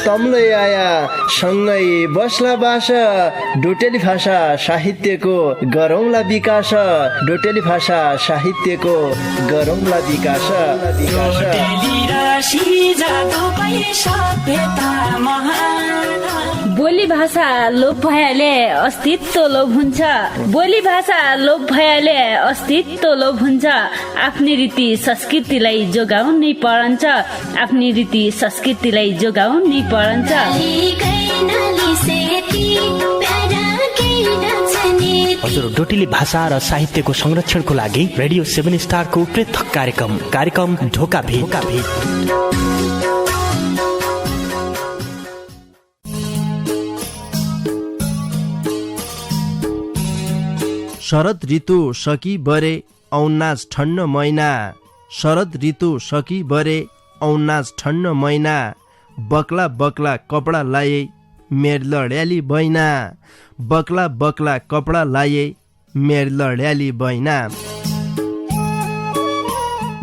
तम्लै आया सँगै बस्ला बास डोटेली भाषा साहित्यको गरौँला विकास डोटेली भाषा साहित्यको गरौँला विकास बोली भाषा लोप भएले अस्तित्व लोप हुन्छ बोली भाषा लोप भएले अस्तित्व लोप हुन्छ आफ्नै रीति संस्कृतिलाई जोगाउनै परन्छ आफ्नै रीति संस्कृतिलाई जोगाउनै परन्छ हजुर डोटेली भाषा र साहित्यको संरक्षणको लागि रेडियो 7 स्टारको पृथक कार्यक्रम ढोका भेट शरद ऋतु सकी बरे औन्नास ठन्न महिना शरद ऋतु सकी बरे औन्नास ठन्न महिना बक्ला बक्ला कपडा लाए मेर लड्याली बहिना बक्ला बक्ला कपडा लाए मेर लड्याली बहिना।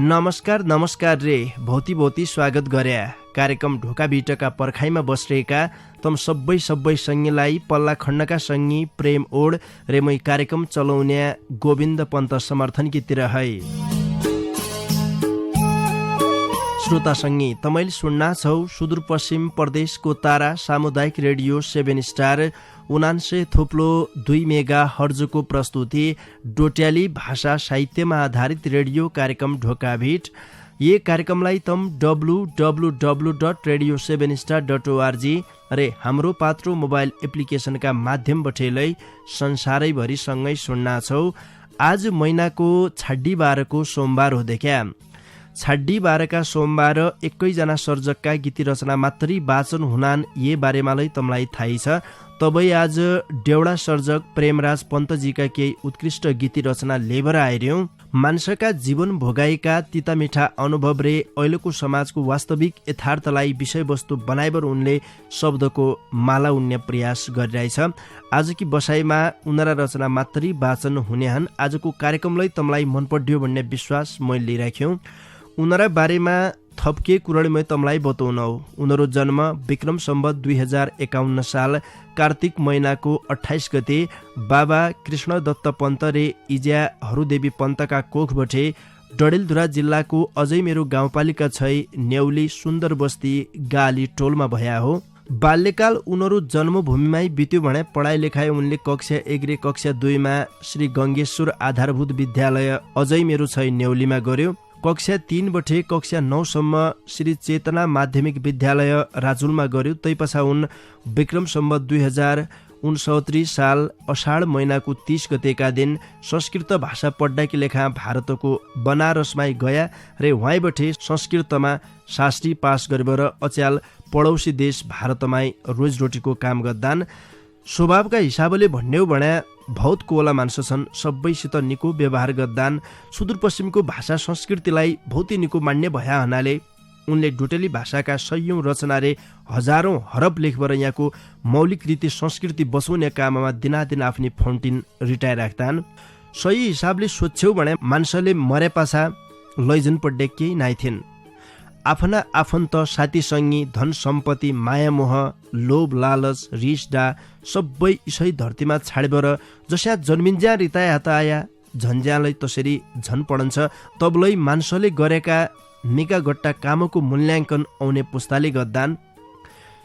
नमस्कार रे भौती स्वागत गरे कार्यक्रम ढोका बिटका पर्खाइमा बसिरहेका तम सबै सङ्गीलाई पल्ला खण्डका सङ्गी प्रेम ओड रे मै कार्यक्रम चलाउने गोविन्द पन्त समर्थनकीतिर है श्रोता सङ्गी तपाईले सुन्ना छौ सुदूरपश्चिम प्रदेशको तारा सामुदायिक रेडियो 7 स्टार 79.2 मेगा हर्जको प्रस्तुति डोट्याली भाषा साहित्यमा आधारित रेडियो कार्यक्रम ढोका भेट। ये कार्यक्रमलाई तम www.radio7star.org रे हाम्रो पात्रो मोबाइल एप्लिकेशनका माध्यमबाट संसारैभरि सँगै सुन्ना छौ। आज महिनाको छाड्डी बारको सोमबार हो देखा छाड्डी बारका सोमबार एकैजना सर्जकका गीती रचना मात्रै वाचन हुनान् ये बारेमा तमलाई थाहै छ। तबै आज डेउडा सर्जक प्रेमराज पन्तजीका केही उत्कृष्ट गीती रचना लेबर आइर्यौं। मान्छेका जीवन भोगाएका तिता मिठा अनुभव रे अहिलेको समाजको वास्तविक यथार्थलाई विषयवस्तु बनाइबर उनले शब्दको माला उन्ने प्रयास गरिरहेछ। आजकी बसाइमा उनरा रचना मात्रै वाचन हुने हन्। आजको कार्यक्रमलाई तमलाई मन पर्यो भन्ने विश्वास मैले लिइराख्यौं। उनरा बारेमा थप के कुराले मै तमलाई बताउनौ। उनीहरू जन्म विक्रम सम्वत 2051 साल कार्तिक महिनाको 28 गते बाबा कृष्ण दत्त पन्त रे इज्या हरुदेवी पन्तका कोखबटे डडेलधुरा जिल्लाको अझै मेरो गाउँपालिका छै न्याउली सुन्दर बस्ती गाली टोलमा भया हो। बाल्यकाल उनीहरू जन्मभूमिमै बित्यो भने पढाइ लेखाइ उनले कक्षा 1 रे कक्षा 2 मा श्री गङ्गेश्वर आधारभूत विद्यालय अझै मेरो छै न्याउलीमा गर्यो। कक्षा 3 बटे कक्षा 9 सम्म श्री चेतना माध्यमिक विद्यालय राजुलमा गर्यो। तैपछा उन विक्रम सम्वत 2069 साल अषाढ महिनाको 30 गतेका दिन संस्कृत भाषा पढ्दाकी लेखा भारतको बनारसमा गया रे वहीँबटे संस्कृतमा शास्त्री पास गरेर अच्याल पडौसी देश भारतमा रोजरोटीको काम गर्दान। स्वभावका हिसाबले भन्ने हो भने बहुत कोला मान्छे छन्, सबैसित निको व्यवहार गर्दान। सुदूरपश्चिमको भाषा संस्कृतिलाई बहुत निको मान्ने भया हुनाले उनले डोटेली भाषाका सयौं रचना रे हजारौं हरब लेखबाट यहाँको मौलिक रीति संस्कृति बचाउने काममा दिनादिन आफ्नी फाउन्टेन रिटायर राख्दान। सही हिसाबले सोध्छौ भने मान्छेले मरे पाछा लैजन पड्डे केही नाइ थिएन। आफ्ना आफन्त साथी सङ्गी धन सम्पत्ति माया मोह लोभ लालच रिस डा सबै इसै धरतीमा छाडेर जस्या जन्मिन्ज्या रिताय हात आया झन्ज्यालाई तसरी झन पढन्छ। तबलै मान्छेले गरेका निका गट्टा कामको मूल्याङ्कन आउने पुस्ताले गर्दान।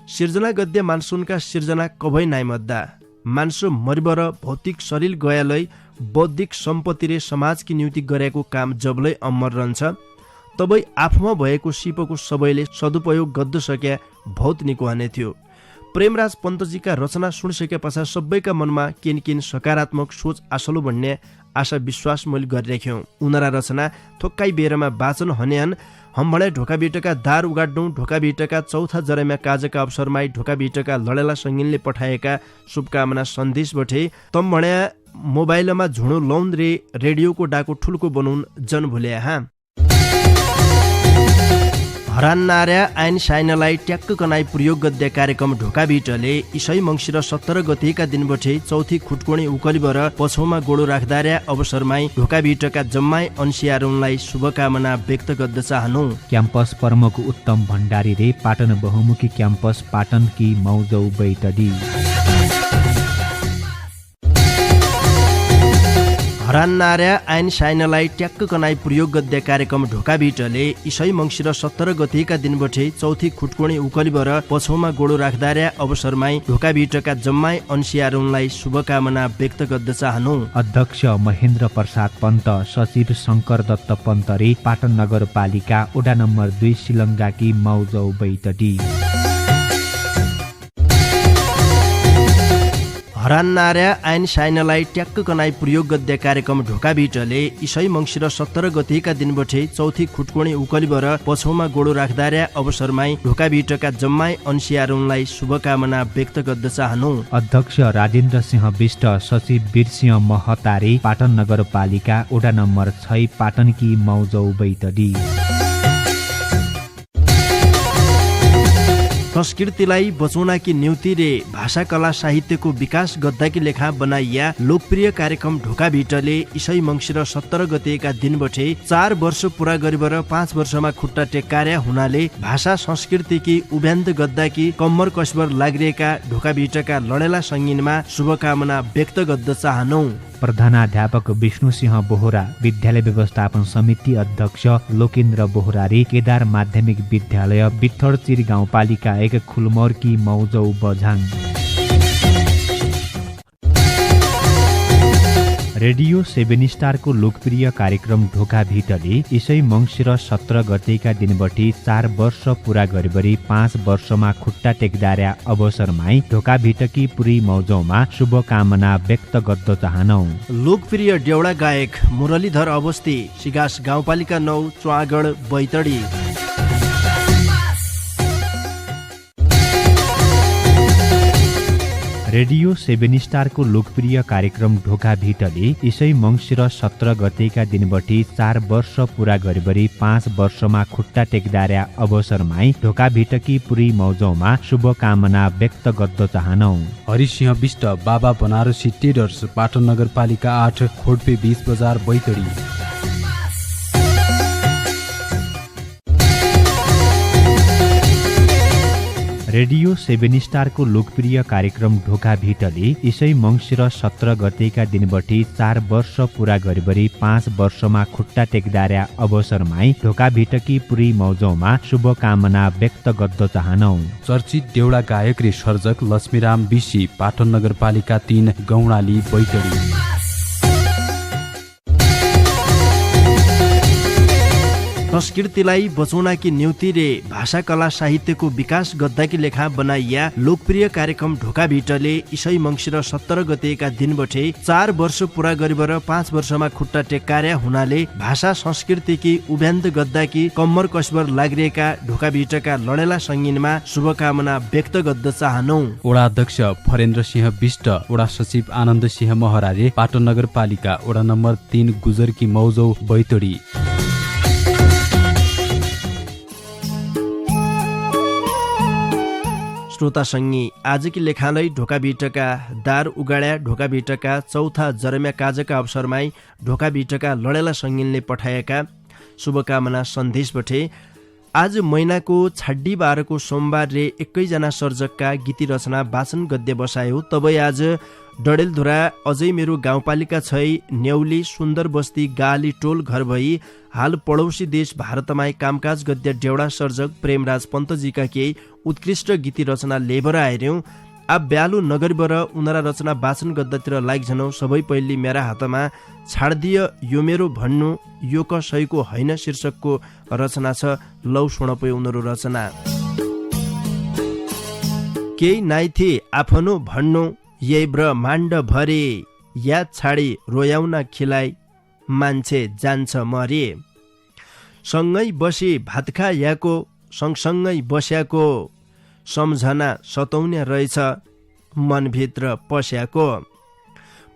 सिर्जना गद्य मान्छुनका सिर्जना कभै नाइ मद्दा मान्छे मरिबर भौतिक शरीर गयालै बौद्धिक सम्पत्ति रे समाजकी नियुक्ति गरेको काम जबलै अमर रहन्छ। तबै आफूमा भएको सिपको सबैले सदुपयोग गद्द सके बहुत निको हुने थियो। प्रेमराज पन्तजीका रचना सुनिसके पछाडि सबैका मनमा किन सकारात्मक सोच आसलो भन्ने आशा विश्वास मैले गरिराख्यौं। उनरा रचना थोक्काइ बेरमा वाचन हनेहन। हम भने ढोका बिटका दार उगाड्नु ढोका बिटका चौथा जरेमा काजका अवसरमा ढोका बिटका लडेला सङ्गीनले पठाएका शुभकामना सन्देशबटे तम भने मोबाइलमा झुणो लौन रे रेडियोको डाको ठुल्को बनाउन जन भुल्या हा। हरान नार्या आइन साइनलाई ट्याक्क कनाई प्रयोग गद्य कार्यक्रम ढोका भिटले इसै मङ्सिर 17 गतेका दिनबठे चौथी खुटकोणी उकलिबर पछौमा गोडो राख्दार्या अवसरमाई ढोका भिटका जम्माई अन्सियारुनलाई शुभकामना व्यक्त गर्द चाहनु। क्याम्पस प्रमुख उत्तम भण्डारी रे पाटन बहुमुखी क्याम्पस पाटन की मौजौ बैतडी। हरान नार्या आइन साइनलाई ट्याक्क कनाई प्रयोग गद्य कार्यक्रम ढोका भिटले इसै मङ्सिर 17 गतेका दिनबठे चौथी खुटकोणी उकलिबर पछौमा गोडो राख्दार्या अवसरमाई ढोका भिटका जम्माई अन्सियारुनलाई शुभकामना व्यक्त गर्द चाहनु। अध्यक्ष महेन्द्र प्रसाद पन्त, सचिव शङ्कर दत्त पन्त रे पाटन नगरपालिका वडा नम्बर 2 सिलङ्गाकी मौजौ बैतडी। हरान नार्या आइन साइनलाई ट्याक्क कनाई प्रयोग गद्य कार्यक्रम ढोका भिटले इसै मङ्सिर 17 गतेका दिनबठे चौथी खुटकोणी उकलिबर पछौमा गोडो राख्दार्या अवसरमाई ढोका भिटका जम्माई अन्सियारुनलाई शुभकामना व्यक्त गर्द चाहनु। अध्यक्ष राजेन्द्र सिंह विष्ट, सचिव वीरसिंह महतारे पाटन नगरपालिका वडा नम्बर 6 पाटनकी मौजौ बैतडी। संस्कृतिलाई बचाउनाकी निम्ति रे भाषा कला साहित्यको विकास गद्दाकी लेखा बनाइया लोकप्रिय कार्यक्रम ढोका भिटले इसै मङ्सिर 17 गतेका दिनबठे 4 वर्ष पूरा गरिबर 5 वर्षमा खुट्टा टेक्कार्या हुनाले भाषा संस्कृतिकी उभ्यान्त गद्दाकी कम्मर कसबर लाग्रिएका ढोका भिटका लडेला सङ्गीनमा शुभकामना व्यक्त गर्द चाहनु। प्रधानाध्यापक विष्णुसिंह बोहरा, विद्यालय व्यवस्थापन समिति अध्यक्ष लोकेन्द्र बोहरा रे केदार माध्यमिक विद्यालय बित्थडचिर गाउँपालिका 1 खुलमोरकी मौजौ बझाङ। रेडियो 7 स्टारको लोकप्रिय कार्यक्रम ढोका भिटले इसै मङ्सिर 17 गतेका दिनबटी 4 वर्ष पूरा गरिबरी 5 वर्षमा खुट्टा टेक्दार्या अवसरमाई ढोका भिटकी पुरी मौजौमा शुभकामना व्यक्त गर्द चाहनौ। लोकप्रिय डेउडा गायक मुरलीधर अवस्थी, सिगास गाउँपालिका 9 च्वागड बैतडी। रेडियो 7 स्टारको लोकप्रिय कार्यक्रम ढोका भिटले इसै मङ्सिर 17 गतेका दिनबटी 4 वर्ष पूरा गरिबरी 5 वर्षमा खुट्टा टेक्दार्या अवसरमाई ढोका भिटकी पुरी मौजौमा शुभकामना व्यक्त गर्द चाहनौ। हरिसिंह विष्ट, बाबा बनारसी टेडर्स, पाटन नगरपालिका 8 खोडपे 20 बजार बैतडी। रेडियो 7 स्टारको लोकप्रिय कार्यक्रम ढोका भिटले इसै मङ्सिर 17 गतेका दिनबटी 4 वर्ष पूरा गरिबरी 5 वर्षमा खुट्टा टेक्दार्या अवसरमाई ढोका भिटकी पुरी मौजौमा शुभकामना व्यक्त गर्द चाहनौ। चर्चित डेउडा गायक रे सर्जक लक्ष्मीराम बिसी, पाटन नगरपालिका 3 गौडाली बैतडी। संस्कृतिलाई बचाउनाकी निम्ति रे भाषा कला साहित्यको विकास गद्दाकी लेखा बनाइया लोकप्रिय कार्यक्रम ढोका भिटले इसै मङ्सिर 17 गतेका दिनबठे 4 वर्ष पूरा गरिबर 5 वर्षमा खुट्टा टेक्कार्या हुनाले भाषा संस्कृतिकी उभ्यान्त गद्दाकी कम्मर कसबर लाग्रिएका ढोका भिटका लडेला सङ्गीनमा शुभकामना व्यक्त गर्द चाहनु। वडा अध्यक्ष फरेन्द्र सिंह विष्ट, वडा सचिव आनन्द सिंह महराले पाटन नगरपालिका वडा नम्बर 3 गुजरकी मौजौ बैतडी। श्रोता सङ्गी, आजकी लेखालाई ढोका भिटका दार उगाड्या ढोका भिटका चौथा जरम्या काजका अवसरमाई ढोका भिटका लडेला सङ्गीनले पठाएका शुभकामना सन्देशबठे आज महिनाको 26 बारको सोमबार रे 21जना सर्जकका गीती रचना वाचन गद्य बसायो। तबै आज डडेलधुरा अझै मेरो गाउँपालिका 6 न्यौली सुन्दर बस्ती गाली टोल घर भई हाल पडौसी देश भारतमाई कामकाज गद्य डेउडा सर्जक प्रेमराज पन्तजीका केही उत्कृष्ट गीती रचना लेबर आइर्यौं। अब ब्यालु नगरीबर उनरा रचना वाचन गद्दातिर लाइक झनौ। सबै पहिले मेरा हातमा छाड्दिय यो मेरो भन्नु यो कसैको हैन शीर्षकको रचना छ। लौ सुणपै उनीहरू रचना। केही नाइथे आफ्नो भन्नु यही ब्रह्माण्ड भरे याद छाडी रोयाउन खिलाइ मान्छे जान्छ मरे। सँगै बसी भात खायाको सँगसँगै बस्याको सम्झना सताउने रहेछ मनभित्र पस्याको।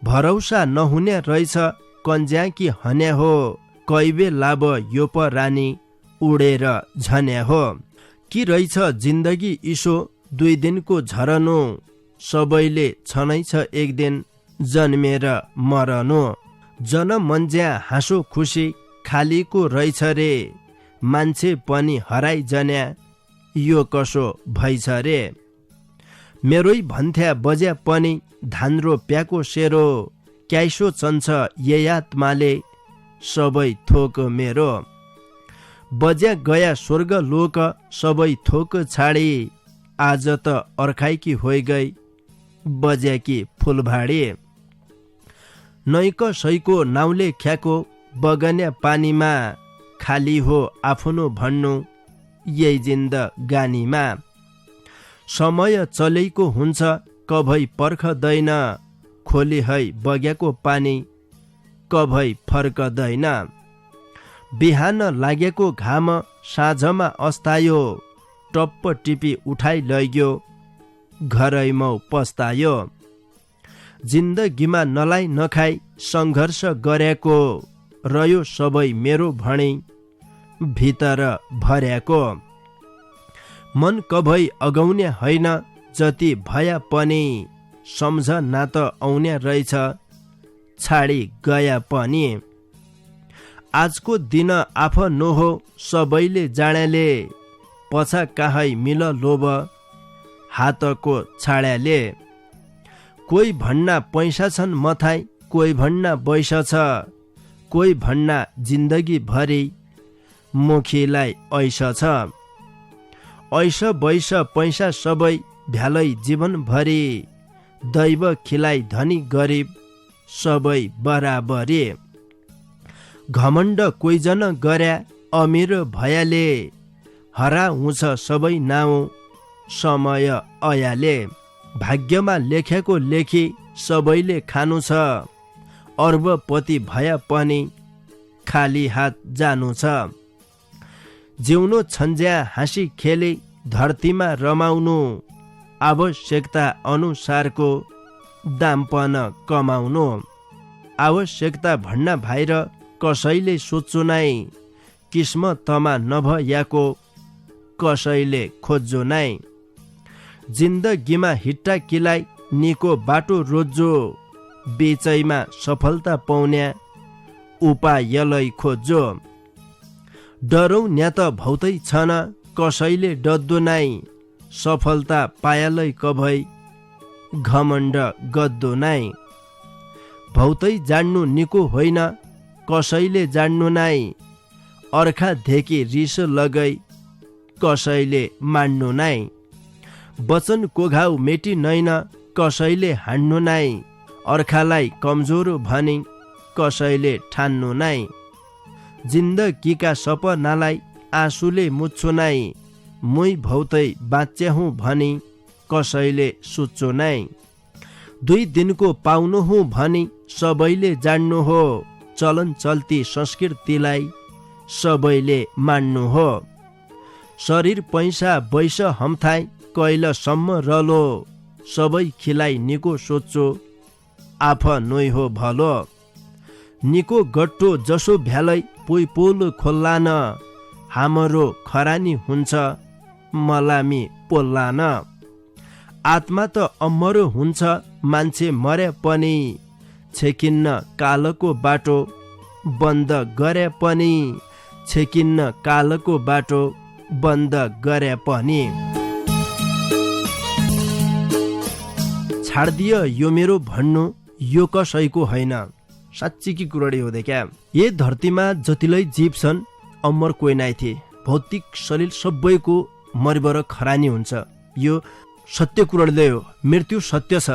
भरौसा नहुने रहेछ कन्ज्याकी हन्या हो कैबे लाभ यो प रानी उडेर झन्या हो। कि रहेछ जिन्दगी इसो 2 दिनको झरनो, सबैले छनैछ एक दिन जन्मेर मरनु। जनमन्ज्या हाँसो खुसी खालीको रहेछ रे, मान्छे पनि हराइ जन्या यो कसो भइछ रे। मेरै भन्थ्या बज्या पनि धान रोप्याको सेरो, क्याइसो चन्छ ये आत्माले सबै थोक मेरो। बज्या गया स्वर्ग लोक सबै थोक छाडी, आज त अर्खाइकी होइ गई बज्याकी फुलभाडी। नैक सैको नाउले ख्याको बगन्या पानीमा, खाली हो आफ्नो भन्नु यही जिन्दगानीमा। समय चलेको हुन्छ कभै पर्खदैन, खोली है बग्याको पानी कभै फर्कदैन। बिहान लागेको घाम साँझमा अस्तायो, टप्प टिपी उठाइ लैग्यो घरैमा पस्तायो। जिन्दगीमा नलाई नखाई सङ्घर्ष गरेको, रह्यो सबै मेरो भणी भित्र भर्याको। मन कभै अगाउने होइन जति भया पनि, सम्झ नात आउने रहेछ छाडी गया पनि। आजको दिन आफ्नो हो सबैले जान्याले, पछा काहै मिल लोभ हातको छाड्याले। कोही भन्ना पैसा छन् मथाइ, कोही भन्ना बैस छ, कोही भन्ना जिन्दगी भरि मुखीलाई ऐस छ। ऐस बैस पैसा सबै भ्यालै जीवनभरि, दैव खिलाइ धनी गरिब सबै बराबरी। घमण्ड कोहीजन गर्या अमीर भयाले, हरा हुन्छ सबै नाउँ समय अयाले। भाग्यमा लेखेको लेखी सबैले खानु छ, अर्बपति भए पनि खाली हात जानु छ। जिउनु छन्ज्या हाँसी खेली धरतीमा रमाउनु, आवश्यकता अनुसारको दामपन कमाउनु। आवश्यकता भन्न भाइर कसैले सोच्छु नै, किस्मतमा नभयाको कसैले खोज्छु नै। जिन्दगीमा हिट्टा किलाई निको बाटो रोज्जो, बेचैमा सफलता पाउन्या उपायलै खोज्जो। डरौन्या त भौतै छन कसैले डद्दो नै, सफलता पायालै कभै घमण्ड गद्दो नै। भौतै जान्नु निको होइन कसैले जान्नु नै, अर्खा धेकी रिस लगै कसैले मान्नु नै। वचनको घाउ मेटी नैन कसैले हान्नु नै, अर्खालाई कमजोर भनी कसैले ठान्नु नै। जिन्दगीका सपनालाई आँसुले मुच्छो नै, मुई भौतै बाँच्या हुँ भनी कसैले सोच्छु नै। 2 दिनको पाउनु हुँ भनी सबैले जान्नु हो, चलन चल्ती संस्कृतिलाई सबैले मान्नु हो। शरीर पैसा बैस हमथाइ कैलसम्म रलो, सबै खिलाइ निको सोच्चो आफ्नै हो भलो। निको गट्टो जसो भ्यालै पुइ पोल खोल्लान, हाम्रो खरानी हुन्छ मलामी पोल्लान। आत्मा त अमर हुन्छ मान्छे मरे पनि, छेकिन्न कालको बाटो बन्द गरे पनि, छेकिन्न कालको बाटो बन्द गरे पनि। छाड्दियो यो मेरो भन्नु यो कसैको होइन, साँच्चीकी कुरडी हो क्या। ये धरतीमा जतिलै जीव छन् अमर कोही नाइ थिए, भौतिक शरीर सबैको मरिबर खरानी हुन्छ। यो सत्य कुरडीले हो, मृत्यु सत्य छ,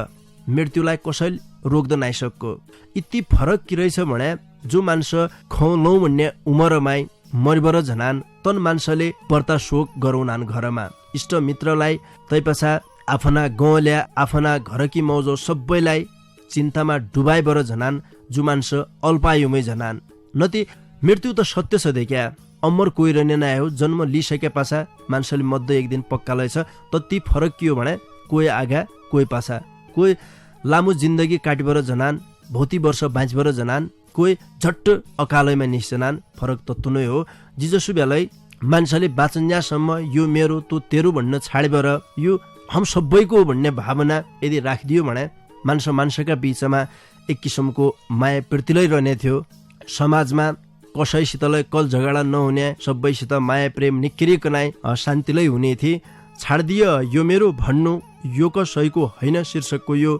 मृत्युलाई कसैले रोक्द नाइसक्को। यति फरक के रहेछ भने जो मान्छे खौलौ भन्ने उमरमाई मरिबर झनान, तन मान्छेले व्रत शोक गराउनान घरमा। इष्ट मित्रलाई तैपछा आफ्ना गाउँल्या आफ्ना घरकी मौजो सबैलाई चिन्तामा डुबाइबर झनान, जो मान्छे अल्पायुमै झनान। नति मृत्यु त सत्य छ देखिया, अमर कोही रहने नै हो। जन्म लिइसके पाछा मान्छेले मध्ये एक दिन पक्का लैछ। तति फरक के हो भने कोही आगा कोही पाछा, कोही लामो जिन्दगी काटिबर झनान, भौती वर्ष बाँचबर झनान, कोही झट्ट अकालैमा निस्छनान। फरक तत्व नै हो। जिजसु बेलै मान्छेले बाँचन्यासम्म यो मेरो तो तेरो भन्न छाडेर यो हम सबैको भन्ने भावना यदि राखिदियो भने मान्छेका बीचमा एक किसिमको माया प्रीतिलै रहने थियो। समाजमा कसैसितलाई कल झगडा नहुने, सबैसित माया प्रेम निक्रिकनाइ शान्तिलै हुने थिए। छाडिदियो यो मेरो भन्नु यो कसैको होइन शीर्षकको यो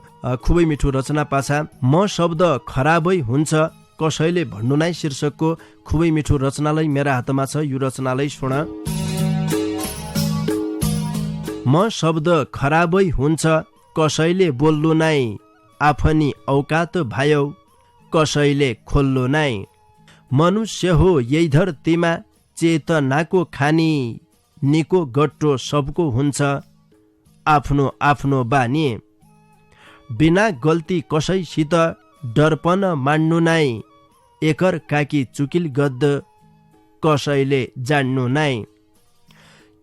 खुबै मिठो रचना पाछा म शब्द खराबै हुन्छ कसैले भन्नु नै शीर्षकको खुबै मिठो रचनालाई मेरा हातमा छ। यो रचनालाई सुन। म शब्द खराबै हुन्छ कसैले बोल्नु नै, आफनी औकात भायौ कसैले खोल्नु नै। मनुष्य हो यही धरतीमा चेतनाको खानी, निको गट्टो सबको हुन्छ आफ्नो आफ्नो बानी। बिना गल्ती कसैसित डरपन मान्नु नै, एकर काकी चुकिल गद्द कसैले जान्नु नै।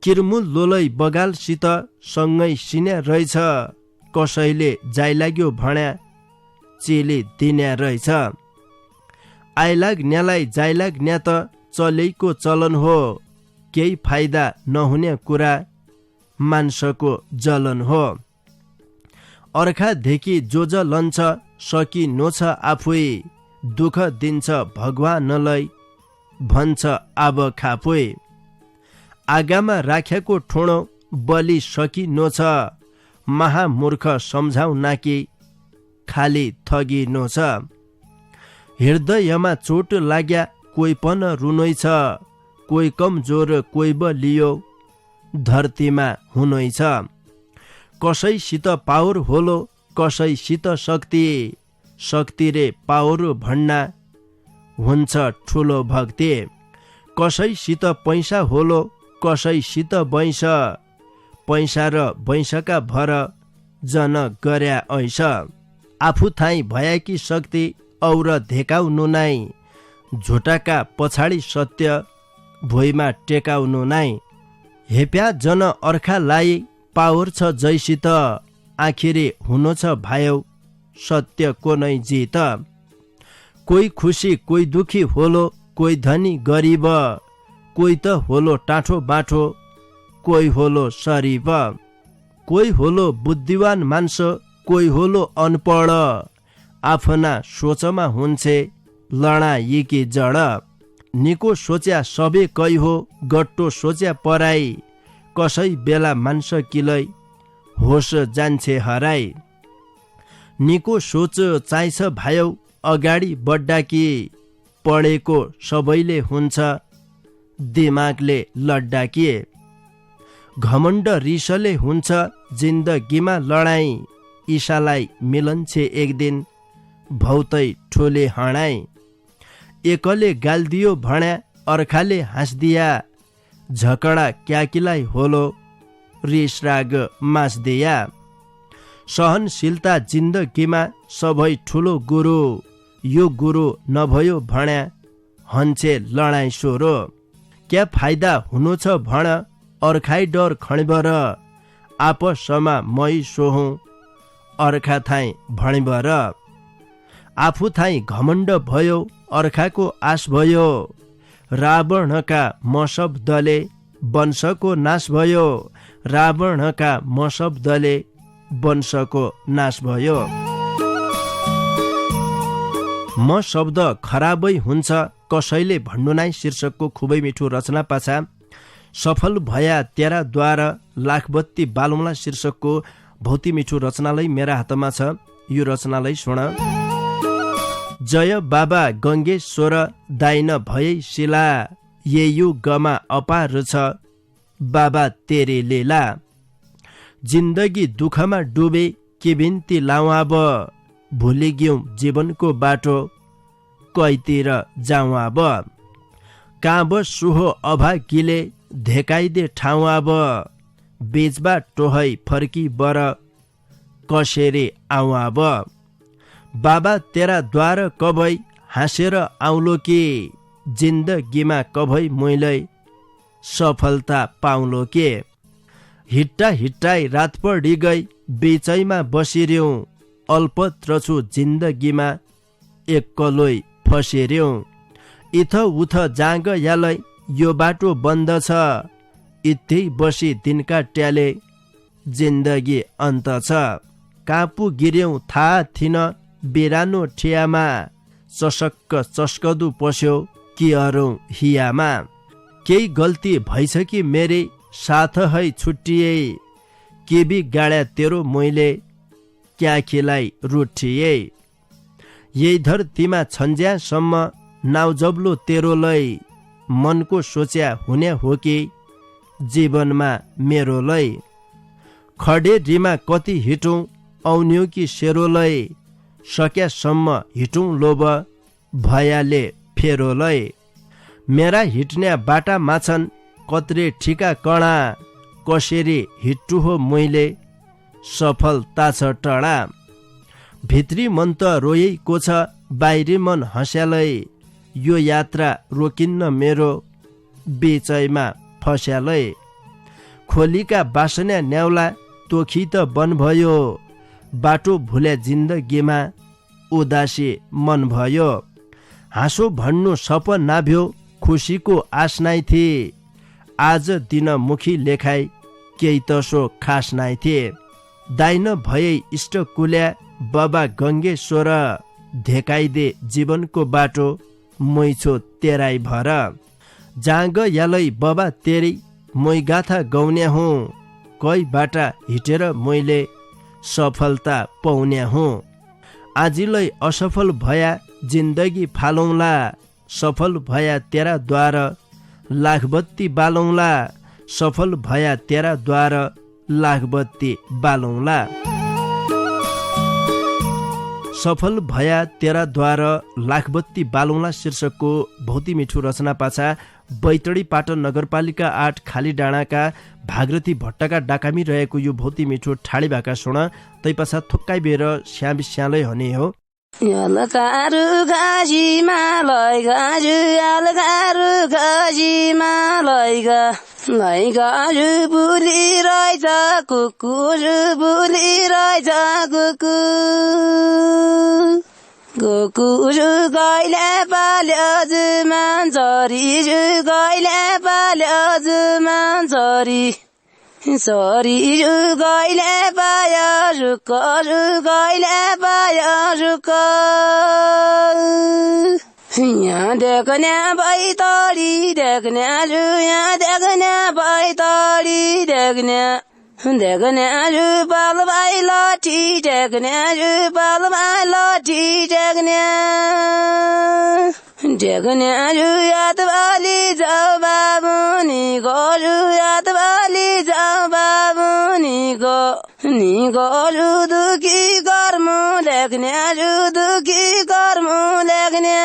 किर्मुल लोलै बगालसित सँगै सिन्या रहेछ, कसैले जाइ लाग्यो भन्या चेले दिन्या रहेछ। आइलाग्नेलाई जाइ लाग्ने त चलेको चलन हो, केही फाइदा नहुने कुरा मान्छको जलन हो। अर्खादेखि जो जलन्छ सकि नोछ आफै, दुःख दिन्छ भगवानलाई भन्छ अब खाफै। आगामा राखेको ठोडो बलि सकि नोछ, महामूर्ख सम्झाउ नाकि खाली थगी नोछ। हृदयमा चोट लाग्या कोही पन रुनै छ, कोही कमजोर कोही बलियो धरतीमा हुनै छ। कसैसित पावर होलो कसैसित शक्ति, शक्ति रे पावर भन्ना हुन्छ ठुलो भक्ति। कसैसित पैसा होलो कसैसित बैंस, पैसा र बैंसका भर जन गर्या ऐस। आफू थाई भएकी शक्ति और धेकाउनु नै, झुटाका पछाडि सत्य भुइँमा टेकाउनु नै। हेप्या जन अर्खालाई पावर छ जैसित, आखिरी हुनु छ भायौ सत्यको नै जित। कोही खुसी कोही दुखी होलो, कोही धनी गरिब, कोही त होलो टाठो बाठो, कोही होलो सरिब। कोही होलो बुद्धिवान मान्छे, कोही होलो अनपढ, आफ्ना सोचमा हुन्छे लडाइकी जड। निको सोच्या सबे कै हो, गट्टो सोच्या पराई, कसै बेला मान्छ किलै होस जान्छे हराई। निको सोच चाहिन्छ भायौ अगाडि बढ्डाकी, पढेको सबैले हुन्छ दिमागले लड्डाकी। घमण्ड रिसले हुन्छ जिन्दगीमा लडाई, ईशालाई मिलन्छे एक दिन भौतै ठोले हणाई। एकले गाल्दियो भन्या अर्खाले हाँस्दिया, झकडा क्याकीलाई होलो रिसराग मास्दिया। सहनशीलता जिन्दगीमा सबै ठुलो गुरु, यो गुरु नभयो भन्या हन्छे लडाई सोरो। क्या फाइदा हुनु छ भण अर्खाइ डर खणिबर, आपसमा मै सोहौँ अर्खा थाई भणिबर। आफू थाई घमण्ड भयो अर्खाको आश भयो, रावणका मशब्दले वंशको नाश भयो, रावणका मशब्दले वंशको नाश भयो। म शब्द खराबै हुन्छ कसैले भन्नु नै शीर्षकको खुबै मिठो रचना पाछा सफल भया तेराद्वारा लाखबत्ती बालौँला शीर्षकको भौती मिठो रचनालाई मेरा हातमा छ। यो रचनालाई सुन। जय बाबा गङ्गेश्वर दाइन भए शिला, ये युगमा अपार छ बाबा तेरे लीला। जिन्दगी दुःखमा डुबे के बिन्ती लाउँ अब, भुलि ग्यौँ जीवनको बाटो कैतिर जाउँ अब। काँब सुहो अभागिले धेकाइदे ठाउँ अब, बेचबा टोहै फर्की बर कसेरे आउँ अब। बाबा तेरा द्वार कभै हाँसेर आउलो कि, जिन्दगीमा कभै मैलै सफलता पाउलो के। हिट्टा हिट्टाई रात पढी गई बेचैमा बसिर्यौँ, अल्पत्र छु जिन्दगीमा एक्कलोई फसेर्यौँ। इथ उथ जाँग यालै यो बाटो बन्द छ, इत्थै बसी दिनका ट्याले, जिन्दगी अन्त छ। कापु गिर्यौँ थाहा थिन बिरानो ठियामा, चसक्क चस्कदु पस्यो कि अरौँ हियामा। केही गल्ती भइछ कि मेरे साथ है छुट्टिए, के बि गाड्या तेरो मैले, क्या खिलाई रुठिए। यही धरतीमा छन्ज्यासम्म नाउ जब्लो तेरो लै, मनको सोच्या हुने हो कि जीवनमा मेरो लै। खडेरीमा कति हिटौँ आउन्यो कि सेरो लै, सक्यासम्म हिटौँ लोभ भयाले फेरो लै। मेरा हिट्ने बाटा माछन् कत्रे ठिका कणा, कसरी हिट्टु हो मैले सफलता छ टडा। भित्री मन त रोएको छ बाहिरी मन हँस्यालै, यो यात्रा रोकिन्न मेरो बिचैमा फस्यालै। खोलीका बासना न्याउला तोखी त बन भयो, बाटो भुल्या जिन्दगीमा उदासी मन भयो। हाँसो भन्नु सपना नाभ्यो खुसीको आश नाइ थिए, आज दिन मुखी लेखाइ केही तसो खास नाइ थिए। दाइन भए इष्ट कुल्या बाबा गङ्गेश्वर, धेकाइदे जीवनको बाटो मैछो तेराई भर। जाँग यालै बाबा तेरै मै गाथा गाउने हुँ, कै बाटा हिटेर मैले सफलता पाउने हुँ। आजिलै असफल भया जिन्दगी फालौँला, सफल भया तेरा द्वार लाखबत्ती बालौँला, सफल भया तेरा द्वार लाखबत्ती बालौँला। सफल भया तेरा द्वार लाखबत्ती बालौँला शीर्षकको भौती मिठो रचना पाछा बैतडी पाटन नगरपालिका 8 खाली डाँडाका भागरथी भट्टका डाकामी रहेको यो भौती मिठो ठाडी भाका सुन, तै पछा थोक्काइ बेर स्यालै हने हो। अलगारु गाजीमा लैगाजु, अलगारु गाजीमा लैगा, लैगाजु बुली रहेछ कुकुर, बुली रहेछ कुकुर। कुकुर गैले पाल्यो जुमान छोरी, गैले पाल्यो जुमान छोरी। छोरी गैले पायो रुख, गैले पायो रुख। यहाँ देख्ने बैतडी देख्ने, यहाँ देख्ने बैतडी देख्ने, देख्ने पाल भाइ लाठी देख्ने, पाल भाइ लाठी देख्ने। देख्ने याद बाली जाऊ बाबुनीको, याद बाली जाऊ बाबुनीको। निको दुखी कर्मु लेख्ने, दुखी कर्मु लेख्ने।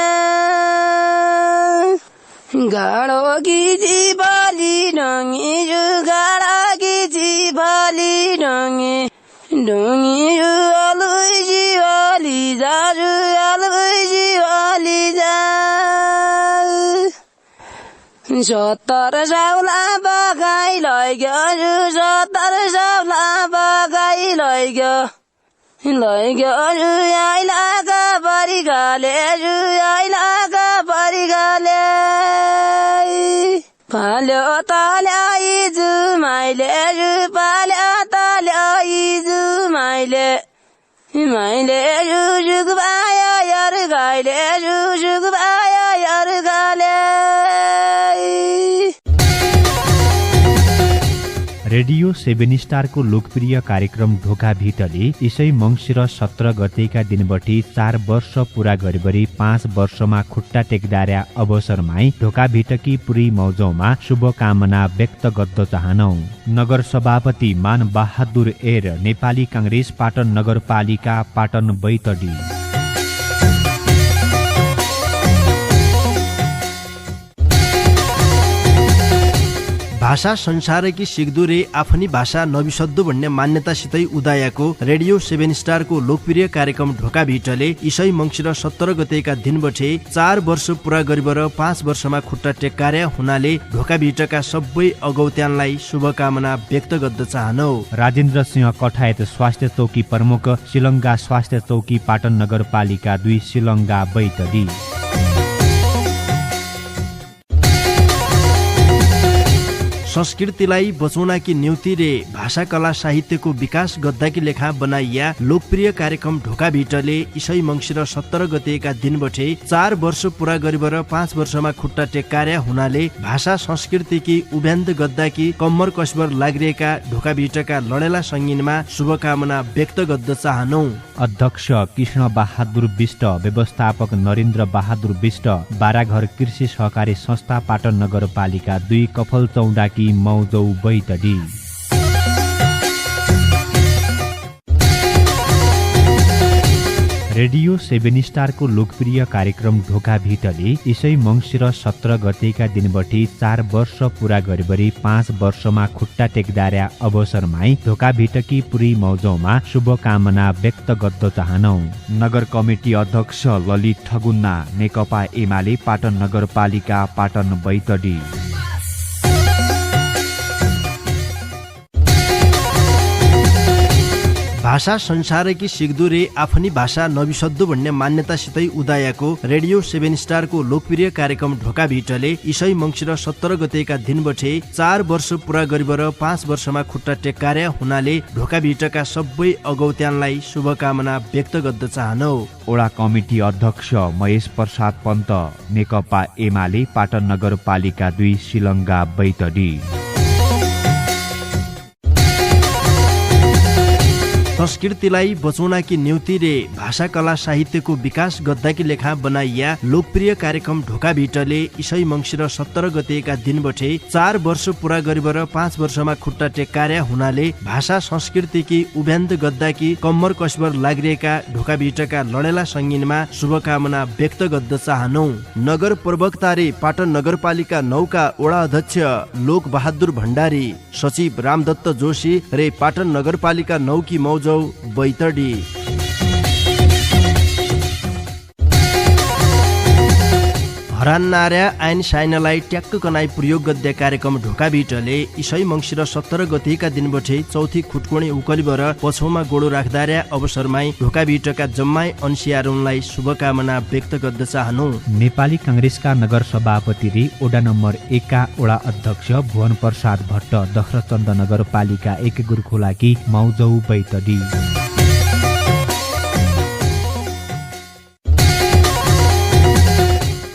गाडो गिजी बाली डङ्गी, गाडा गिजी बाली डङ्गी, डङ्गी अलुजी अलि जाजु, अलुजी अलि जा। 70 साउला बगाइ लैग्यो, 70 साउला बगाइ लैग्यो, लैग्यो आइलाका परिगाले, आइलाका परिगाले। पाल्यो ताल्यो इजु माइले, पाल्यो ताल्यो इजु माइले, माइले जुग भायो यार गाइले, जुग भायो यार गाले। रेडियो 7 स्टारको लोकप्रिय कार्यक्रम ढोका भिटले यसै मङ्सिर 17 गतेका दिनबटी 4 वर्ष पुरा गरेबरी 5 वर्षमा खुट्टा टेक्दार्या अवसरमै ढोका भिटकी पुरी मौजौमा शुभकामना व्यक्त गर्न चाहनौ। नगर सभापति मान बहादुर एर, नेपाली काङ्ग्रेस पाटन नगरपालिका पाटन बैतडी। भाषा संसारकी सिक्दुरे आफ्नी भाषा नबिसद्दो भन्ने मान्यतासितै उदायाको रेडियो 7 स्टारको लोकप्रिय कार्यक्रम ढोका भिटले इसै मङ्सिर 17 गतेका दिनबटे 4 वर्ष पुरा गरिबर 5 वर्षमा खुट्टा टेक्कार्या हुनाले ढोका भिटका सबै अगौत्यानलाई शुभकामना व्यक्त गर्न चाहनौ। राजेन्द्र सिंह कठायत स्वास्थ्य चौकी प्रमुख, शिलङ्गा स्वास्थ्य चौकी पाटन नगरपालिका 2 शिलङ्गा बैतडी। संस्कृतिलाई बचाउनकी न्युति रे भाषा कला साहित्यको विकास गद्दाकी लेखा बनाइया लोकप्रिय कार्यक्रम ढोका भिटले इसै मङ्सिर 17 गतेका दिनबटे 4 वर्ष पूरा गरिबर 5 वर्षमा खुट्टा टेक्कार्या हुनाले भाषा संस्कृतिकी उभ्यान्त गद्दाकी कम्मर कसबर लागिरहेका ढोका भिटका लडेला सङ्गीनमा शुभकामना व्यक्त गर्द चाहनौ। अध्यक्ष कृष्ण बहादुर विष्ट, व्यवस्थापक नरेन्द्र बहादुर विष्ट, बाराघर कृषि सहकारी संस्था पाटन नगरपालिका 2 कफल चौडाकी मौजौ बैतडी। रेडियो 7 स्टारको लोकप्रिय कार्यक्रम ढोका भिटले यसै मङ्सिर 17 गतेका दिनबटी 4 वर्ष पूरा गरिबरी 5 वर्षमा खुट्टा टेक्दार्या अवसरमै ढोका भिटकी पुरी मौजौमा शुभकामना व्यक्त गर्न चाहनौ। नगर कमिटी अध्यक्ष ललित ठगुन्ना, नेकपा एमाले पाटन नगरपालिका पाटन बैतडी। भाषा संसारकी सिक्दुरे आफ्नी भाषा नबिसद्दो भन्ने मान्यतासितै उदायको रेडियो 7 स्टारको लोकप्रिय कार्यक्रम ढोका भिटले इसै मङ्सिर 17 गतेका दिनबटे 4 वर्ष पूरा गरिबर 5 वर्षमा खुट्टा टेक्कार्या हुनाले ढोका भिटका सबै अगौत्यानलाई शुभकामना व्यक्त गर्न चाहनौ। ओडा कमिटी अध्यक्ष महेश प्रसाद पन्त, नेकपा एमाले पाटन नगरपालिका 2 सिलङ्गा बैतडी। संस्कृतिलाई बचाउनकी न्युति रे भाषा कला साहित्यको विकास गद्दाकी लेखा बनाइया लोकप्रिय कार्यक्रम ढोका भिटले इसै मङ्सिर 17 गतेका दिनबटे 4 वर्ष पूरा गरिबर 5 वर्षमा खुट्टा टेक्कार्या हुनाले भाषा संस्कृतिकी उभ्यान्त गद्दाकी कम्मर कसबर लागिरहेका ढोका भिटका लडेला सङ्गीनमा शुभकामना व्यक्त गर्न चाहनौ। नगर प्रवक्ता रे पाटन नगरपालिका 9 का वडा अध्यक्ष लोक बहादुर भण्डारी, सचिव रामदत्त जोशी रे पाटन नगरपालिका 9 की मौजौ बैतडी। हरान नार्या आइन साइनलाई ट्याक्क कनाई प्रयोग गद्य कार्यक्रम ढोका भिटले इसै मङ्सिर 17 गतेका दिनबटे चौथी खुटकोणी उकलिबर पछौमा गोडो राख्दार्या अवसरमै ढोका भिटका जम्मै अंशियारुलाई शुभकामना व्यक्त गर्न चाहनु। नेपाली कांग्रेसका नगर सभापति रे ओडा नम्बर 1 का ओडा अध्यक्ष भुवन प्रसाद भट्ट, दख्रचन्द नगरपालिका 1 गुरखोलाकी मौजौ बैतडी।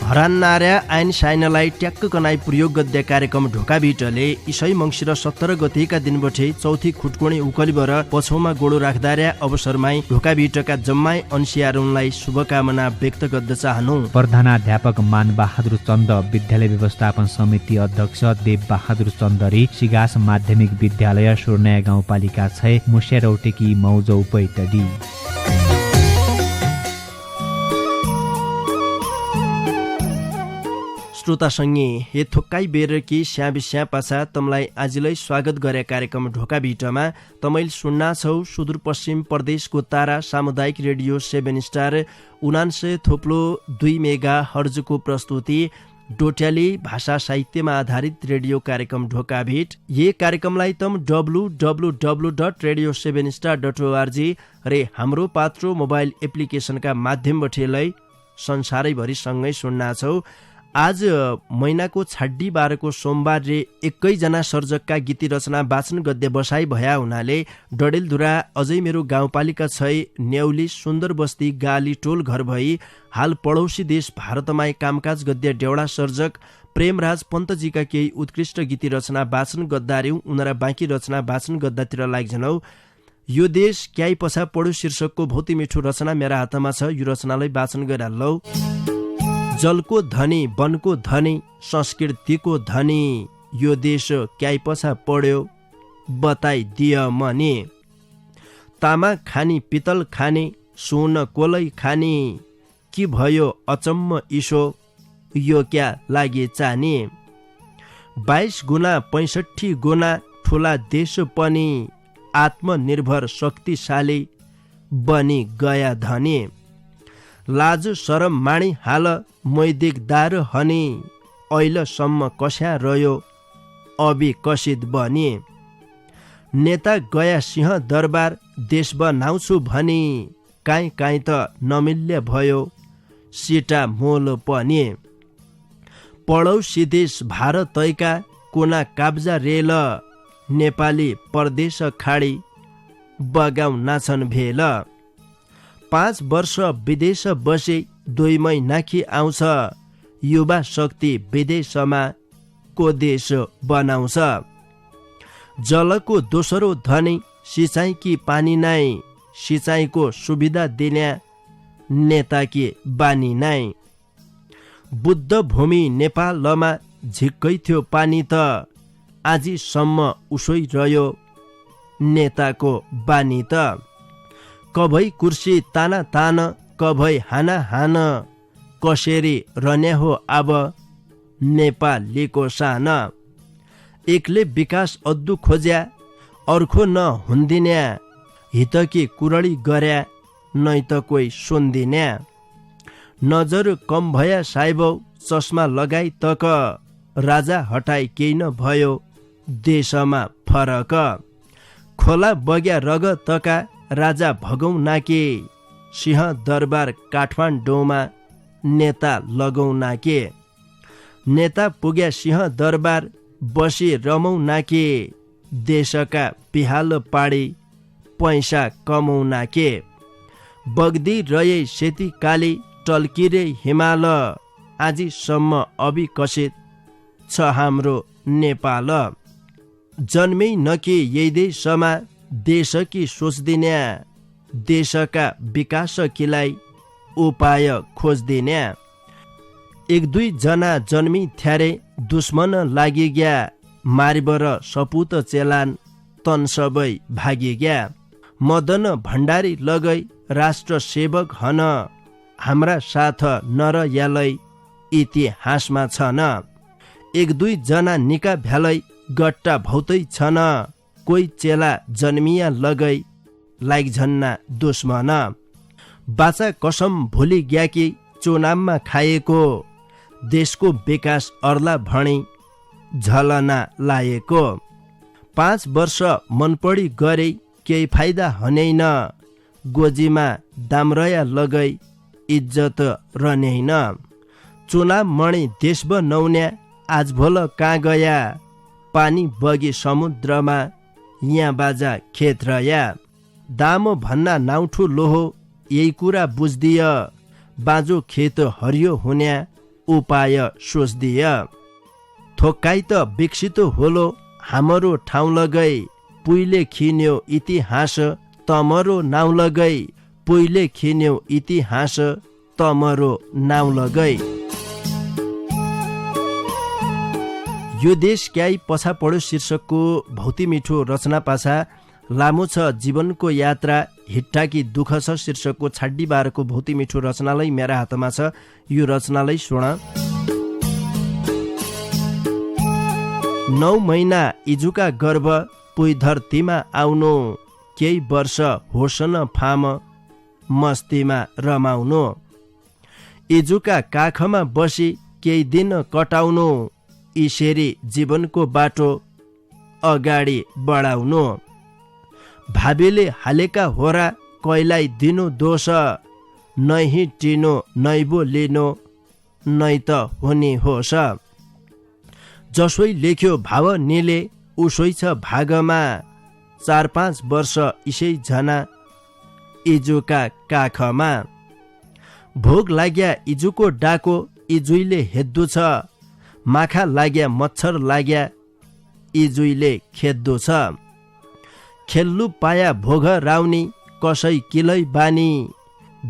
हरान नार्या आइन साइनलाई ट्याक्क कनाई प्रयोग गद्य कार्यक्रम ढोका भिटले इसै मङ्सिर 17 गतेका दिनबटे चौथी खुटकोणी उकलिबर पछौमा गोडो राख्दार्या अवसरमै ढोका भिटका जम्मै अंशियारुलाई शुभकामना व्यक्त गर्न चाहनु। प्रधानाध्यापक मान बहादुर चन्द, विद्यालय व्यवस्थापन समिति अध्यक्ष देव बहादुर चन्दरी, सिगास माध्यमिक विद्यालय सुर्नया गाउँपालिका 6 मुस्यारौटेकी मौजौ बैतडी। श्रोतासँगै हे थोक्काई बेर कि स्याबिस्या पाछा तमलाई आजलाई स्वागत गरे कार्यक्रम ढोका भिटमा तमैल सुन्ना छौ सुदूरपश्चिम प्रदेशको तारा सामुदायिक रेडियो 7 स्टार 99.2 मेगा हर्जको प्रस्तुति डोट्याली भाषा साहित्यमा आधारित रेडियो कार्यक्रम ढोका भिट। ये कार्यक्रमलाई तम www.radio7star.org रे हाम्रो पात्रो मोबाइल एप्लिकेशनका माध्यमबाट लै संसारैभरि सँगै सुन्ना छौ। आज महिनाको 26 सोमबार रे एकैजना सर्जकका गीती रचना वाचन गद्य बसाई भया हुनाले डडेलधुरा अझै मेरो गाउँपालिका 6 न्याउली सुन्दर बस्ती गाली टोल घर भई हाल पडौसी देश भारतमा कामकाज गद्य डेउडा सर्जक प्रेमराज पन्तजीका केही उत्कृष्ट गीती रचना वाचन गद्दार्यौं उनरा बाँकी रचना वाचन गद्दातिर लाग्छनौ। यो देश क्याइ पछा पढु शीर्षकको भौती मिठो रचना मेरा हातमा छ। यो रचनालाई वाचन गरिहालौ। जलको धनी वनको धनी संस्कृतिको धनी यो देश क्याइ पछा पढ्यो बताइदिय मनी। तामा खानी पितल खानी सुन कोलै खानी कि भयो अचम्म इसो यो क्या लागे चानी। 22 गुना 65 गुना ठुला देश पनि आत्मनिर्भर शक्तिशाली बनी गया धनी। लाज शरम माणी हाल मैदिकदार हनी ऐलसम्म कस्या रह्यो अविकसित बनी। नेता गया सिंह दरबार देश बनाउँछु भनी काहीँ काहीँ त नमिल्य भयो सिटा मोल पनि। पडौसी देश भारतैका कोना काब्जा रेल नेपाली परदेश खाडी बगाउ नाछन् भेल 5 वर्ष विदेश बसे 2 महिनाखी आउँछ युवा शक्ति विदेशमा को देश बनाउँछ जलको दोस्रो धनी सिँचाइकी पानी नै सिँचाइको सुविधा दिने नेताकी बानी नै बुद्ध भूमि नेपालमा झिक्कै थियो पानी त आजसम्म उसै रह्यो नेताको बानी त कभै कुर्सी ताना तान कभै हाना हान कसरी रने हो अब नेपालीको सान एकले विकास अद्दु खोज्या अर्को न हुन्दिन्या हितकी कुरडी गर्या नै त कोही सुन्दिन्या नजर कम भया साइबौ चस्मा लगाई तक राजा हटाई केही न भयो देशमा फरक खोला बग्या रगतका राजा भगौ नाके सिंह दरबार काठमाडौँमा नेता लगौ नाके नेता पुग्या सिंह दरबार बसी रमौ नाके देशका पिहाल पाडी पैसा कमौ नाके बग्दी रहे सेती काली टल्किरे हिमाल आजसम्म अविकसित छ हाम्रो नेपाल जन्मै नके यही देशमा देशकी सोच्दिन्या देशका विकासकीलाई उपाय खोज्दिन्या 1-2 जना जन्मी थ्यारे दुश्मन लागि ग्या मारिबर सपुत चेलान तन सबै भागी ग्या मदन भण्डारी लगै राष्ट्र सेवक हन हाम्रा साथ नर यालै इतिहासमा छन् 1-2 जना निका भ्यालै गट्टा भौतै छन् कोही चेला जन्मिया लगै लाइक झन्ना दुश्मन बाचा कसम भुली ग्या कि चुनावमा खाएको देशको विकास अर्ला भणी झलना लाएको 5 वर्ष मनपडी गरे केही फाइदा हनैन गोजीमा दामरया लगै इज्जत रहनेन चुनाव मणि देश बनाउन्या आज भोल कहाँ गया पानी बगी समुद्रमा यहाँ बाजा खेत रया दाम भन्ना नाउठु लोहो यही कुरा बुझ्दिय बाजो खेत हरियो हुन्या उपाय सोच्दिय थोक्काइ त विकसित होलो हाम्रो ठाउँ लगै पुइले खिन्यो इतिहास तमरो नाउँ लगै पुइले खिन्यो इतिहास तमरो नाउँ लगै यो देश क्याइ पछा पढ्यो शीर्षकको भौती मिठो रचना पाछा लामो छ जीवनको यात्रा हिट्टाकी दुःख छ शीर्षकको छाड्डी बारको भौती मिठो रचनालाई मेरा हातमा छ यो रचनालाई सुन 9 महिना इजुका गर्भ पुइ धरतीमा आउनु केही वर्ष होसन फाम मस्तीमा रमाउनु इजुका काखमा बसी केही दिन कटाउनु इसरी जीवनको बाटो अगाडि बढाउनु भाबीले हालेका होरा कैलाई दिनु दोष नै टिनो नैबो लिनु नै त हुने होस जसोई लेख्यो भाव निले उसै छ भागमा 4-5 वर्ष इसै जना इजुका काखमा भोग लाग्या इजुको डाको इजुइले हेद्दु छ माखा लाग्या मच्छर लाग्या इजुइले खेद्दु छ खेल्लु पाया भोग राउनी कसै किलै बानी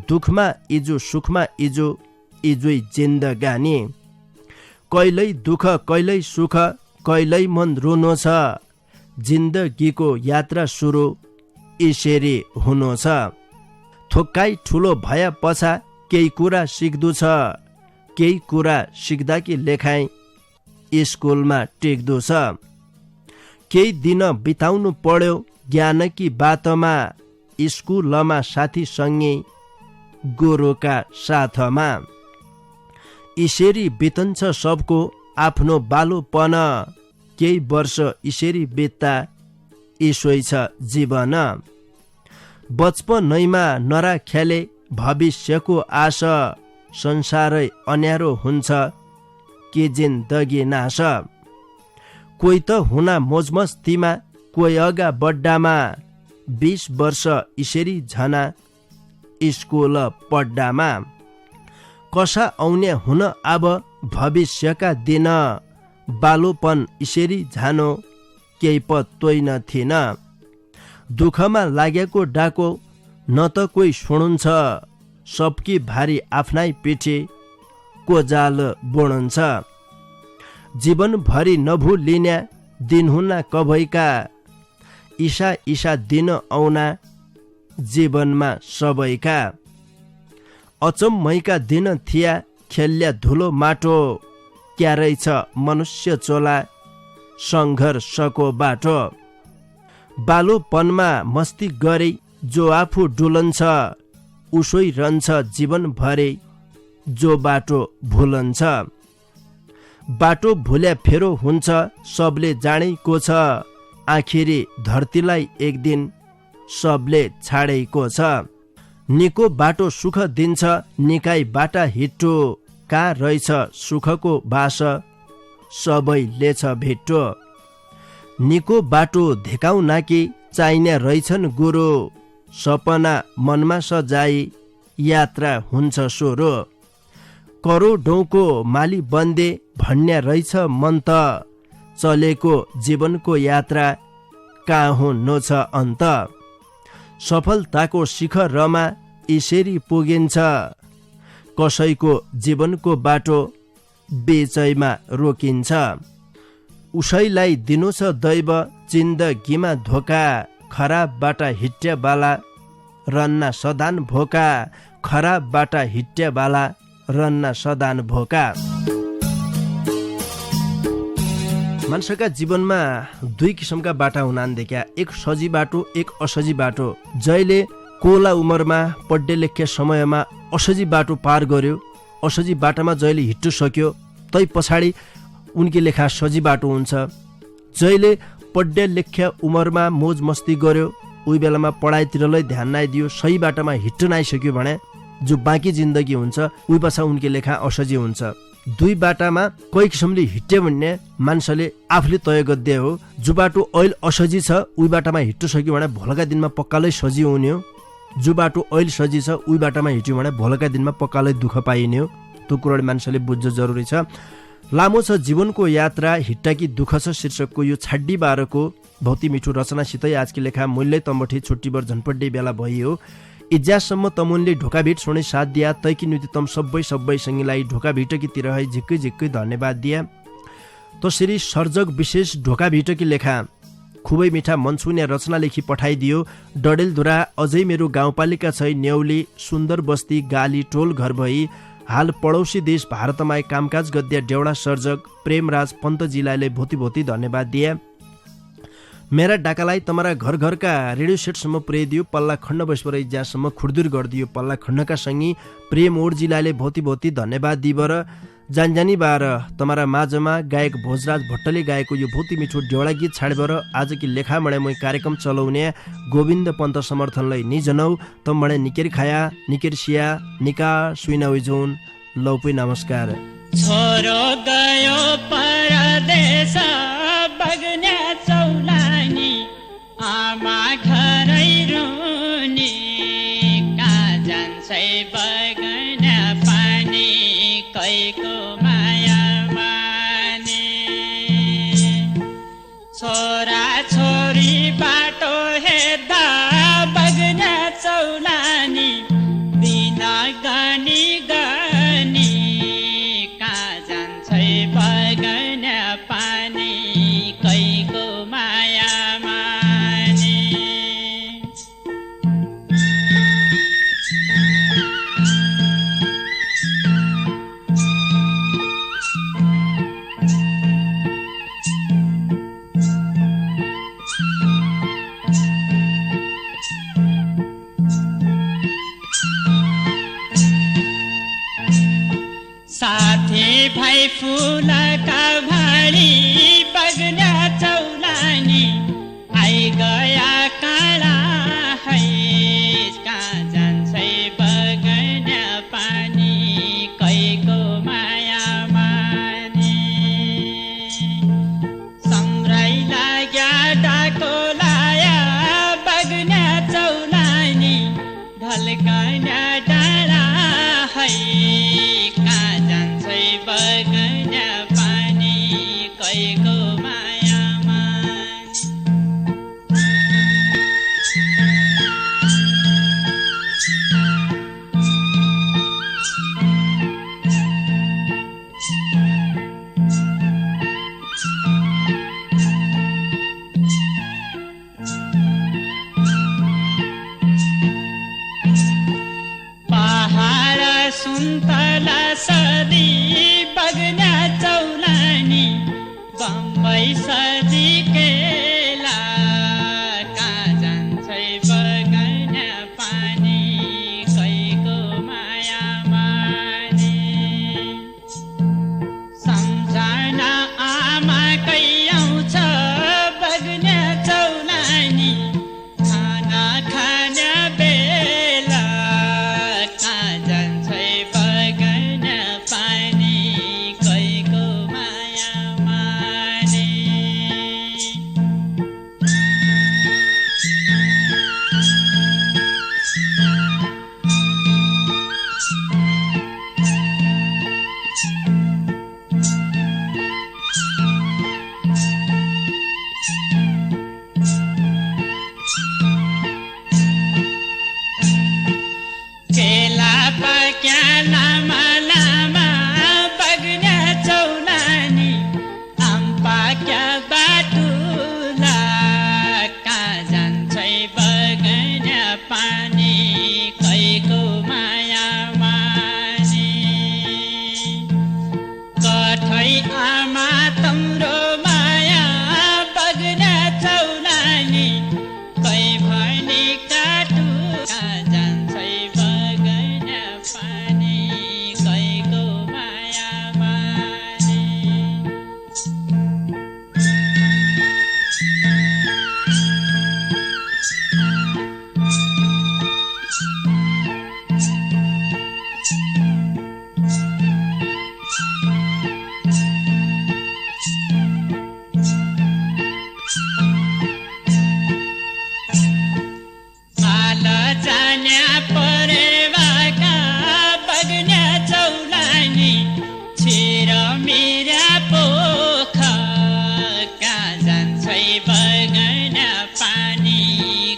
दुखमा इजु सुखमा इजु इजुइ जिन्दगानी कहिल्यै दुःख कहिल्यै सुख कहिल्यै मन रुनु छ जिन्दगीको यात्रा सुरु यसरी हुनु छ थोक्काइ ठुलो भया पछा केही कुरा सिक्दु छ केही कुरा सिक्दा कि लेखाइ स्कुलमा टेक्दु छ केही दिन बिताउनु पर्यो ज्ञानकी बातमा स्कुलमा साथीसँगै गुरुका साथमा यसरी बितन्छ सबको आफ्नो बालोपन केही वर्ष यसरी बित्दा यसै छ जीवन बचपनैमा नराख्याले भविष्यको आशा संसारै अन्यारो हुन्छ के जिन्दगी नाश कोही त हुना मोजमस्तीमा, कोही अगा बड्डामा, 20 वर्ष इसरी झना स्कुल पड्डामा। कसा आउने हुन अब भविष्यका दिन, बालोपन इसरी झानो केही पत्तोइन थिएन। दुःखमा लागेको डाको न त कोही सुनुन्छ, सबकी भारी आफ्नै पिठे को जाल बोणन्छ। जीवनभरि नभुलिने दिन हुना कभैका, ईशा ईशा दिन आउना जीवनमा सबैका। अचम्मैका दिन थिया खेल्या धुलो माटो, क्या रहेछ मनुष्य चोला सङ्घर्षको बाटो। बालोपनमा मस्ती गरे जो आफू डुलन्छ, उसै रहन्छ जीवनभरि जो बाटो भुलन्छ। बाटो भुल्या फेरो हुन्छ सबले जानेको छ, आखिरी धरतीलाई एक दिन सबले छाडेको छ। निको बाटो सुख दिन्छ, निकाई बाटा हिट्टो, कहाँ रहेछ सुखको बास सबैले छ भेट्टो। निको बाटो धेकाउना कि चाहिने रहेछन् गुरु, सपना मनमा सजाई यात्रा हुन्छ सोरो। करोडौँको माली बन्दे भन्ने रहेछ मन त, चलेको जीवनको यात्रा कहाँ हुनु छ अन्त। सफलताको शिखरमा यसरी पुगिन्छ, कसैको जीवनको बाटो बेचैमा रोकिन्छ। उसैलाई दिनु छ दैव जिन्दगीमा धोका, खराब बाटा हिट्या बाला रन्ना सदान भोका, खराब बाटा हिट्या बाला रन्ना सदान भोका। मान्छेका जीवनमा दुई किसिमका बाटा हुनान् देखा, एक सजी बाटो, एक असजी बाटो। जहिले कोला उमेरमा पढ्ने लेख्ने समयमा असजी बाटो पार गर्यो, असजी बाटामा जहिले हिट्टु सक्यो, तै पछाडि उनकी लेखा सजी बाटो हुन्छ। जहिले पढ्ने लेख्ने उमेरमा मोज मस्ती गर्यो, उही बेलामा पढाइतिरलाई ध्यान नदियो, सही बाटामा हिट्टु नआइसक्यो भने जो बाँकी जिन्दगी हुन्छ उही पछा उनकी लेखा असजी हुन्छ। दुई बाटामा कोही किसिमले हिट्यो भन्ने मान्छेले आफूले तय गद्दे हो। जो बाटो अहिले असजी छ उही बाटामा हिट्टु सक्यो भने भोलिका दिनमा पक्कालै सजी हुने हो। जो बाटो अहिले सजी छ उही बाटामा हिट्यो भने भोलिका दिनमा पक्कालै दुःख पाइने हो। त्यो कुराले मान्छेले बुझ्न जरुरी छ। लामो छ जीवनको यात्रा, हिट्टाकी दुःख छ शीर्षकको यो छाड्डी बाह्रको भौती मिठो रचनासितै आजकी लेखा मूल्य तम्बठी छुट्टीभर झन्पड्डे बेला भइयो। इज्यासम्म तमुनले ढोका भेट सुने साथ दिया, तैकी निम्ति तम सबै सङ्गीलाई ढोका भेटकी है झिक्कै झिक्कै धन्यवाद दिया। तसरी सर्जक विशेष ढोका भेटकी लेखा खुबै मिठा मनछुने रचना लेखी पठाइदियो। डडेलधुरा अझै मेरो गाउँपालिका छै न्याउली, सुन्दर बस्ती गाली टोल घर भई हाल पडोसी देश भारतमा कामकाज गद्या डेउडा सर्जक प्रेमराज पन्तजीलाई भोती भोती धन्यवाद दिए। मेरा डाकालाई तमारा घर घरका रेडियो सेटसम्म पुर्याइदियो, पल्ला खण्ड बसपर जहाँसम्म खुर्दुर गरिदियो। पल्ला खण्डका सँगै प्रेम ओर्जीलाई भोती भोती धन्यवाद दिबर जानजानी बार तमारा माझमा गायक भोजराज भट्टले गाएको यो भोती मिठो डेउडा गीत छाडेबर आजकी लेखा मणे मै कार्यक्रम चलाउने गोविन्द पन्त समर्थनलाई निजनौ तम मणे निकेर खाया निकेर सिया निका सुइना उइजोन लौपै नमस्कार। छोरो गयो परदेश बग्ने चौलानी, आमा घरै रुनी, कहाँ जान्छै बग्ने पानी, कैको माया माने। छोरा छोरी बाटो हेर्दा बग्ने चौलानी, बिना गनी गनी, कहाँ जान्छै बग्ने पानी, कैको माया माने। साथी भाइ फुलका भाडी बग्ने चौलानी, आइगया काँडा है, कहाँ जान्छै बग्ने पानी, कैको माया माने। है कहाँ जान्छै बगन पानी कैको मायामा सुन्तला सदी बग्ना चौलानी बम्बई सदी केला कहाँ जान्छै बगन पानी कैको माया माने सम्झना आमा कै आउँछ बग्ना चौलानी खाना खाना बेला कहाँ जान्छै बगन पानी कैको माया माने केला पक्या लामा लामा बग्ना चौलानी आम पाक्या बाटुला कहाँ जान्छै बगन पानी कैको माया माने कठै आमा तम्रो माया बग्ना चौलानी कै भनी काटु कहाँ जान्छै बगन पानी कैको माया माने माल जान्या परेवाका बग्ना चौलानी छिर मिरा पोख कहाँ जान्छै बगन पानी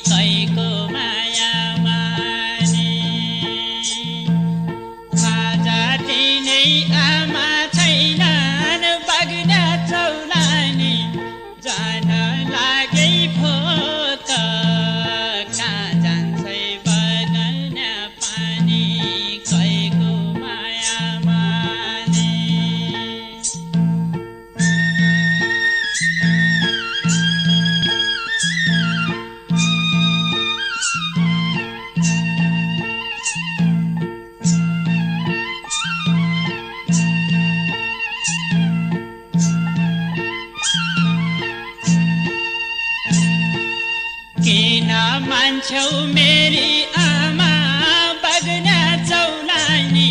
कैको माया माने खाजा दिनै आमा छैनन् बग्ना चौलानी जान लागै भोक कहाँ जान्छै बगन पानी कैको माया माने किन मान्छौ मेरी आमा बग्ना चौलानी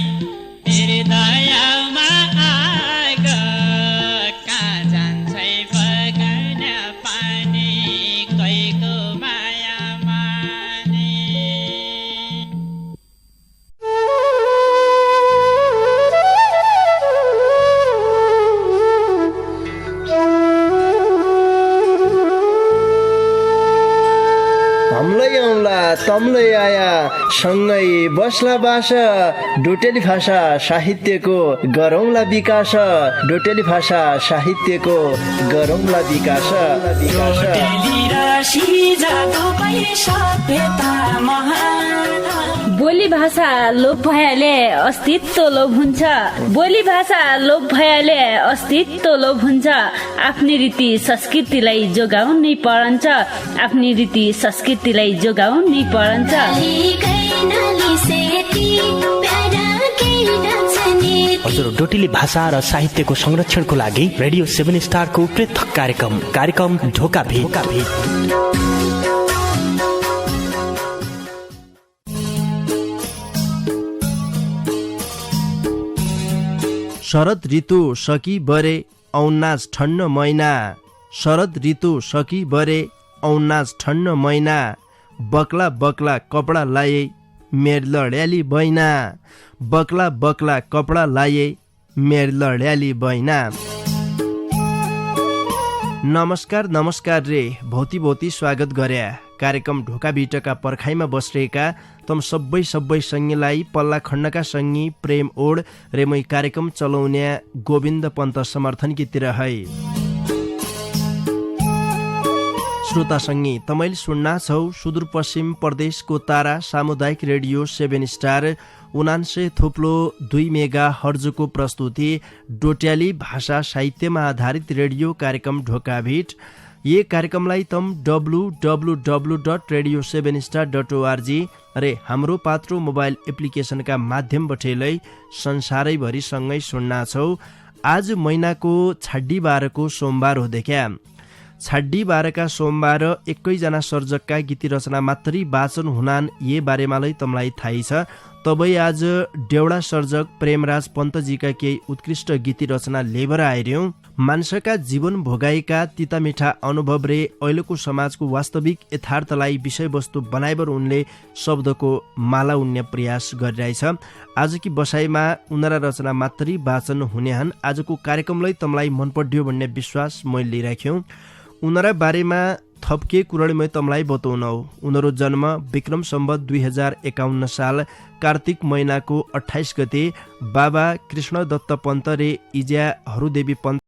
हृदयमा आग कहाँ जान्छै बगन पानी कैको माया माने हमलै आउँला तम्लै आया सँगै बस्ला बास डोटेली भाषा साहित्यको गरौँला विकास डोटेली भाषा साहित्यको गरौँला विकास बोली भाषा लोप भएले अस्तित्व लोप हुन्छ बोली भाषा लोप भएले अस्तित्व लोप हुन्छ आफ्नै रीति संस्कृतिलाई जोगाउनै परन्छ आफ्नै रीति संस्कृतिलाई जोगाउनै परन्छ हजुर डोटेली भाषा र साहित्यको संरक्षणको लागि रेडियो 7 स्टारको पृथक कार्यक्रम ढोका भेट शरद ऋतु सकी बरे औन्नास ठन्न महिना शरद ऋतु सकी बरे औन्नास ठन्न महिना बक्ला बक्ला कपडा लाए मेर लड्याली बैना बक्ला बक्ला कपडा लाए मेर लड्याली बहिना। नमस्कार रे भौती भौती स्वागत गर्या। कार्यक्रम ढोका भिटका पर्खाइमा बसिरहेका तम सबै सङ्गीलाई पल्ला खण्डका सङ्गी प्रेम ओड रे मै कार्यक्रम चलाउने गोविन्द पन्त समर्थनकीतिर है। श्रोता सङ्गी तपाईले सुन्ना छौ सुदूरपश्चिम प्रदेशको तारा सामुदायिक रेडियो 7 स्टार 99.2 मेगा हर्जको प्रस्तुति डोट्याली भाषा साहित्यमा आधारित रेडियो कार्यक्रम ढोका भिट। ये कार्यक्रमलाई तम www.radio7star.org रे हाम्रो पात्रो मोबाइल एप्लिकेशनका माध्यमबाट संसारैभरि सँगै सुन्ना छौ। आज महिनाको 26 सोमबार हो देखा। 26 सोमबार 21जना सर्जकका गीती रचना मात्रै वाचन हुनान् ये बारेमालाई तमलाई थाहै छ। तबै आज डेउडा सर्जक प्रेमराज पन्तजीका केही उत्कृष्ट गीती रचना लेबर आइर्यौं। मान्छेका जीवन भोगाएका तितामिठा अनुभव रे अहिलेको समाजको वास्तविक यथार्थलाई विषयवस्तु बनाइबर उनले शब्दको माला उन्ने प्रयास गरिरहेछ। आजकी बसाइमा उनरा रचना मात्रै वाचन हुने हन्। आजको कार्यक्रमलाई तमलाई मन पर्यो भन्ने विश्वास मैले लिइराख्यौं। उनरा बारेमा थपके कुराले मै तमलाई बताउनौ। उनीहरू जन्म विक्रम सम्वत 2051 साल कार्तिक महिनाको 28 गते बाबा कृष्णदत्त पन्त रे इजा हरुदेवी पन्त